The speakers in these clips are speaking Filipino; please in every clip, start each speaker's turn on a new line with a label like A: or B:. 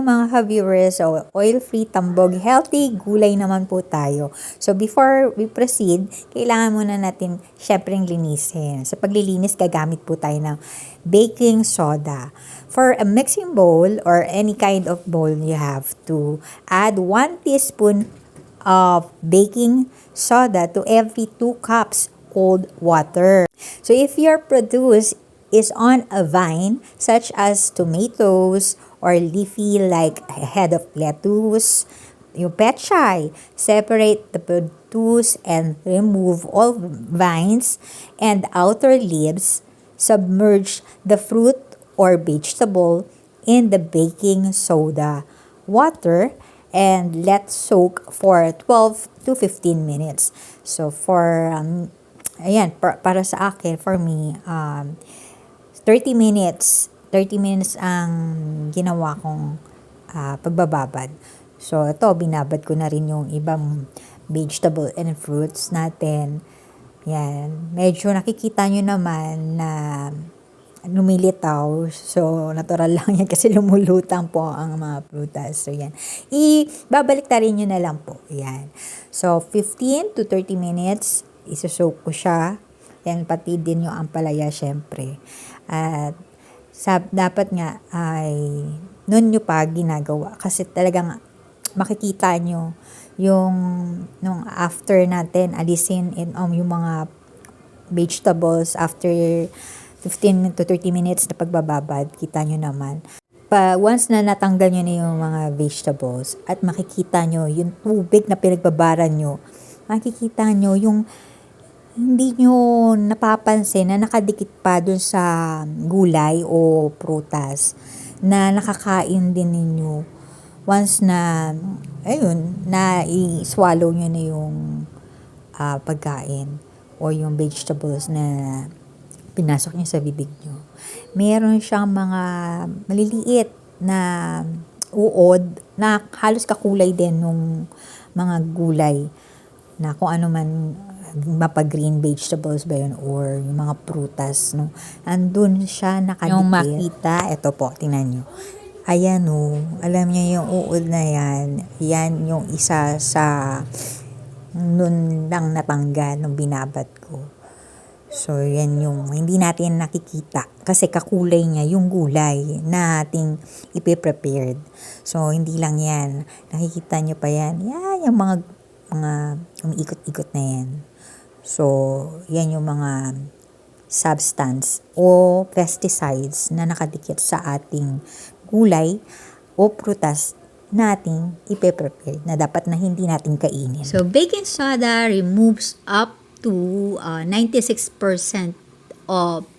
A: mga ka-viewers, so oil-free tambog, healthy gulay naman po tayo. So before we proceed, kailangan muna natin syempreng linisin. Sa paglilinis, gagamit po tayo ng baking soda. For a mixing bowl or any kind of bowl, you have to add 1 teaspoon of baking soda to every 2 cups cold water. So if your produce is on a vine, such as tomatoes or leafy like a head of lettuce, yung petchay, separate the produce and remove all vines and outer leaves. Submerge the fruit or vegetable in the baking soda water and let soak for 12 to 15 minutes. So for para sa akin, for me, 30 minutes. 30 minutes ang ginawa kong pagbababad. So, ito, binabad ko na rin yung ibang vegetable and fruits natin. Yan. Medyo nakikita nyo naman na lumilitaw. So, natural lang yan kasi lumulutang po ang mga prutas. So, yan. Ibabalik ta rin nyo na lang po. Yan. So, 15 to 30 minutes, isosoak ko siya. Yan, pati din yung ampalaya, syempre. At dapat nga ay nun nyo pa ginagawa. Kasi talagang makikita nyo yung nung after natin alisin yung mga vegetables after 15 to 30 minutes na pagbababad. Kita nyo naman. Once na natanggal nyo na yung mga vegetables at makikita nyo yung tubig na pinagbabaran nyo, makikita nyo yung hindi nyo napapansin na nakadikit pa dun sa gulay o prutas na nakakain din ninyo once na i-swallow nyo na yung pagkain o yung vegetables na pinasok nyo sa bibig nyo. Meron siyang mga maliliit na uod na halos kakulay din nung mga gulay na kung ano man mapa-green vegetables ba yun or yung mga prutas, no? Andun siya nakadikit. Yung makita, eto po, tingnan nyo. Ayan, no. Alam nyo yung uod na yan. Yan yung isa sa nun lang natanggal nung binabat ko. So, yan yung hindi natin nakikita. Kasi kakulay niya yung gulay na ating ipiprepared. So, hindi lang yan. Nakikita nyo pa yan. Yan, yung mga umiikot-ikot na yan. So, yan yung mga substance o pesticides na nakadikit sa ating gulay o prutas na ating ipe-prepare na dapat na hindi natin kainin. So, baking soda removes up to 96% of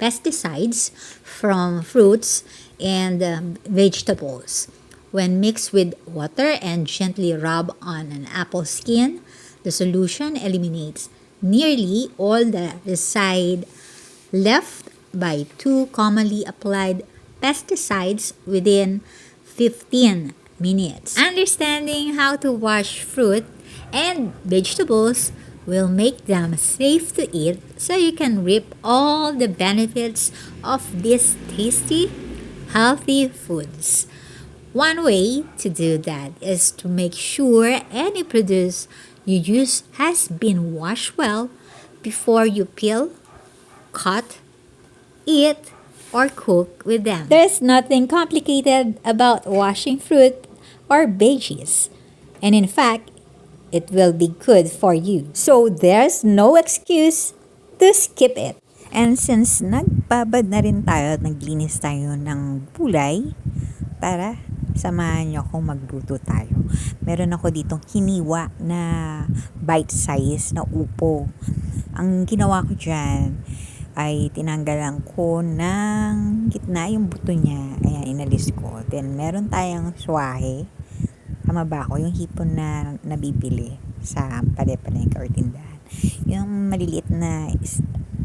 A: pesticides from fruits and vegetables. When mixed with water and gently rub on an apple skin, the solution eliminates nearly all the residue left by 2 commonly applied pesticides within 15 minutes. Understanding how to wash fruit and vegetables will make them safe to eat so you can reap all the benefits of these tasty, healthy foods. One way to do that is to make sure any produce you use has been washed well before you peel, cut, eat, or cook with them. There's nothing complicated about washing fruit or veggies. And in fact, it will be good for you. So there's no excuse to skip it. And since nagbabad na rin tayo, naglinis tayo ng gulay, tara, samahan nyo akong magluto tayo. Meron ako ditong hiniwa na bite size na upo. Ang ginawa ko dyan ay tinanggalan ko ng gitna yung buto niya. Ayan, inalis ko. Then, meron tayong swahe. Tama ba ako? Yung hipon na nabibili sa palengke or tindahan. Yung maliliit na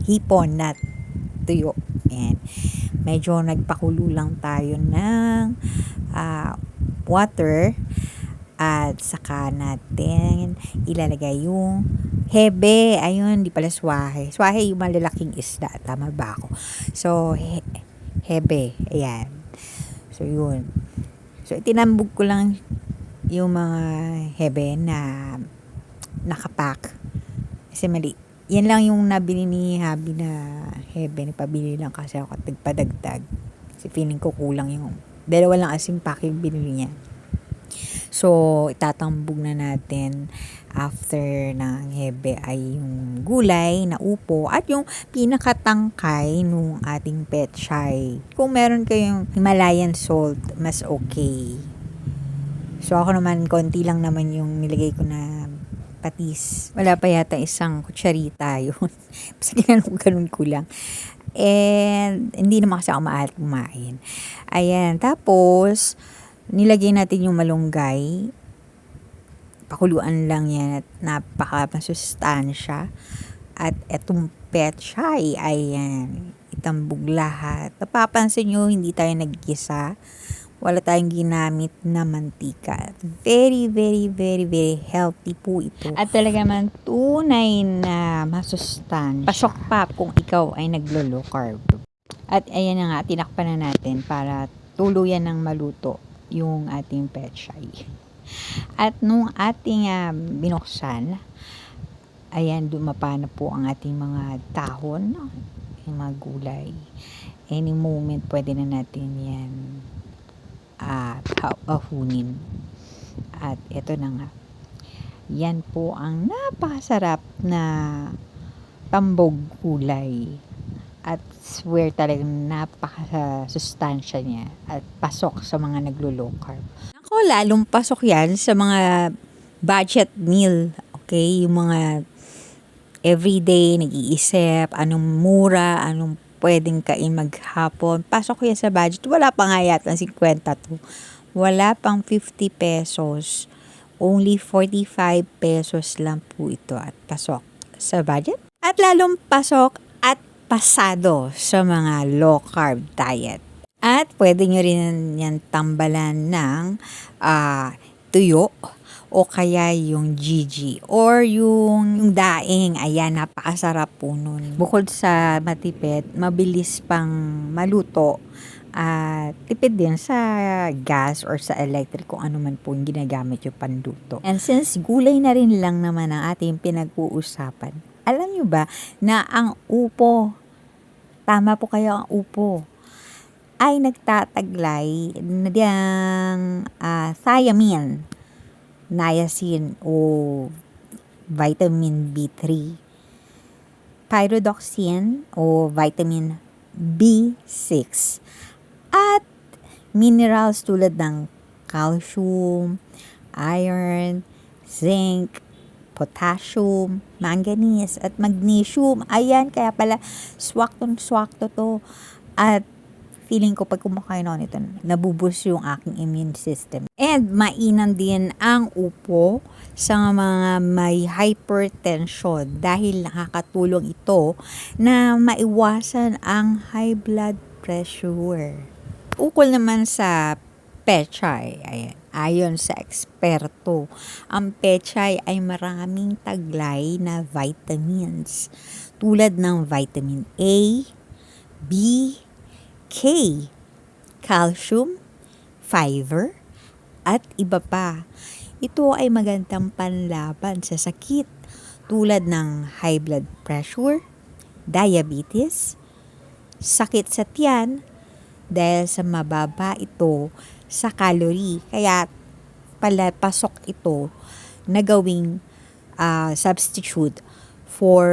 A: hipon na tuyo. Ayan. Medyo nagpakulo lang tayo ng water at saka natin ilalagay yung hebe. Ayun, di pala swahe. Swahe yung malalaking isda. Tama ba ako? So, hebe. Ayan. So, yun. So, So, itinambog ko lang yung mga hebe na nakapack. Kasi mali. Yan lang yung nabili ni Habi na hebe. Nagpabili lang kasi ako at nagpadagdag. Kasi feeling ko kulang yung dalawa lang asing pack yung binili niya. So, itatambog na natin after ng hebe ay yung gulay na upo at yung pinakatangkay nung ating pechay. Kung meron kayong Himalayan salt, mas okay. So, ako naman, konti lang naman yung nilagay ko na patis. Wala pa yata isang kutsarita yun. Basta ganun ko lang. And, hindi naman kasi ako maalat kumain. Ayan, tapos, nilagay natin yung malunggay. Pakuluan lang yan at napaka-masustansya. At etong pechay, ayan, itambog lahat. Napapansin nyo, hindi tayo nagkisa. Wala tayong ginamit na mantika. Very, very, very, very healthy po ito. At talaga man tunay na masustansya. Pasok pa kung ikaw ay naglo-low carb. At ayan na nga, tinakpan na natin para tuluyan ng maluto yung ating pechay. At nung ating binuksan, ayan, dumapa na po ang ating mga dahon, yung mga gulay. Any moment, pwede na natin yan ahunin. At ito na nga. Yan po ang napakasarap na tambog gulay. At swear talagang napaka-sustansya niya. At pasok sa mga naglo-low carb. Ako, lalong pasok yan sa mga budget meal. Okay? Yung mga everyday, nag-iisip, anong mura, anong pwedeng kain maghapon. Pasok yan sa budget. Wala pa nga yata 50 to. Wala pang 50 pesos. Only 45 pesos lang po ito at pasok sa budget. At lalong pasok at pasado sa mga low carb diet. At pwede nyo rin yan tambalan ng tuyo o kaya yung Gigi or yung daing. Ayan, napakasarap po nun. Bukod sa matipid, mabilis pang maluto at tipid din sa gas or sa electric kung ano man po yung ginagamit yung panluto. And since gulay na rin lang naman ang ating pinag-uusapan, alam nyo ba na ang upo, tama po kayo, ang upo, ay nagtataglay ng thiamine, niacin o vitamin B3, pyridoxine o vitamin B6, at minerals tulad ng calcium, iron, zinc, potassium, manganese, at magnesium. Ayan, kaya pala swaktong-swakto to. At feeling ko pag kumakain ako nito, nabuboost yung aking immune system. And mainam din ang upo sa mga may hypertension dahil nakakatulong ito na maiwasan ang high blood pressure. Ukol naman sa pechay, ayan, ayon sa eksperto, ang pechay ay maraming taglay na vitamins tulad ng vitamin A, B, K, calcium, fiber, at iba pa. Ito ay magandang panlaban sa sakit tulad ng high blood pressure, diabetes, sakit sa tiyan dahil sa mababa ito sa calorie. Kaya pala pasok ito na gawing substitute for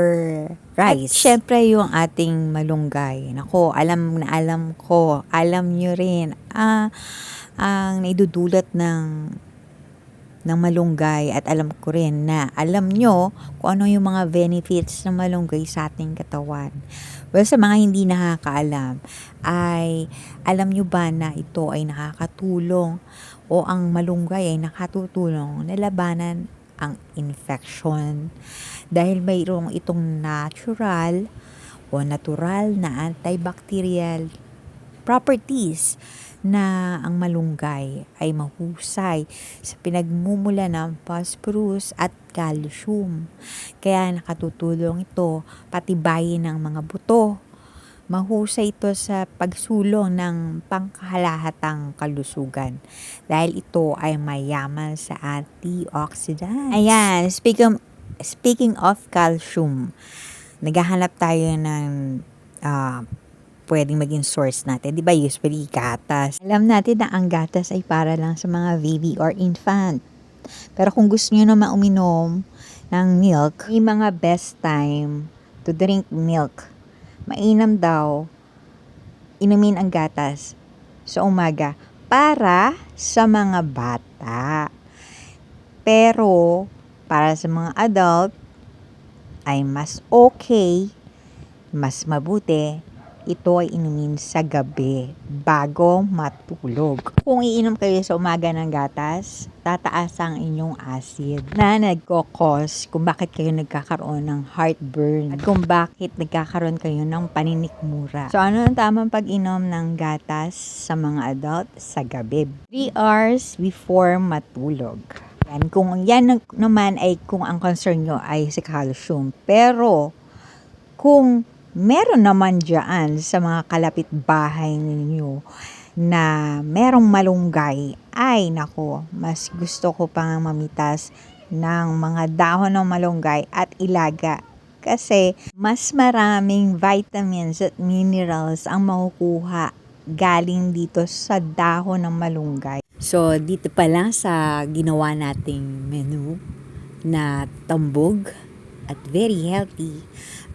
A: rice. At syempre yung ating malunggay. Nako, alam ko, alam nyo rin, ang naidudulot ng malunggay at alam ko rin na alam nyo kung ano yung mga benefits ng malunggay sa ating katawan. Well, sa mga hindi nakakaalam, ay alam nyo ba na ito ay nakakatulong o ang malunggay ay nakatutulong na labanan ang infection dahil mayroong itong natural na antibacterial properties na ang malunggay ay mahusay sa pinagmumula ng phosphorus at calcium. Kaya nakatutulong ito patibayin ng mga buto, Mahusay ito sa pagsulong ng pangkalahatang kalusugan dahil ito ay mayaman sa antioxidants. Ayan, speaking of calcium, naghahanap tayo ng pwedeng maging source natin. Di ba usually gatas? Alam natin na ang gatas ay para lang sa mga baby or infant. Pero kung gusto nyo naman uminom ng milk, may mga best time to drink milk. Mainam daw, inumin ang gatas sa umaga para sa mga bata. Pero para sa mga adult ay mas okay, mas mabuti ito ay inumin sa gabi bago matulog. Kung iinom kayo sa umaga ng gatas, tataas ang inyong acid na nagkokos kung bakit kayo nagkakaroon ng heartburn at kung bakit nagkakaroon kayo ng paninikmura. So ano ang tamang pag-inom ng gatas sa mga adult? Sa gabi. 3 hours before matulog. Yan, kung yan naman ay kung ang concern nyo ay sa calcium. Pero kung meron naman dyan sa mga kalapit bahay ninyo na merong malunggay, ay nako, mas gusto ko pang mamitas ng mga dahon ng malunggay at ilaga. Kasi mas maraming vitamins at minerals ang makukuha galing dito sa dahon ng malunggay. So dito pa lang sa ginawa nating menu na tambog at very healthy,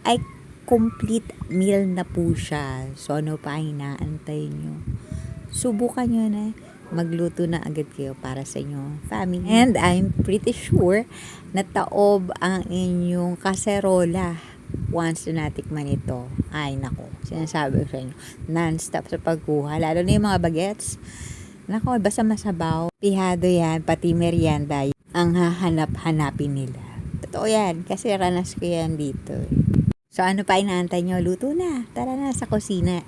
A: ay complete meal na po siya. So, ano pa ang inaantay nyo? Subukan nyo na. Magluto na agad kayo para sa inyong family. And I'm pretty sure na taob ang inyong kaserola once na natikman ito. Ay, nako. Sinasabi ko sa inyo. Non-stop sa pagkuha. Lalo na yung mga bagets. Nako, basta masabaw. Pihado yan, pati merienda. Ang hahanap-hanapin nila. Totoo yan. Kasi ranas ko yan dito. So ano pa inaantay nyo? Luto na. Tara na sa kusina.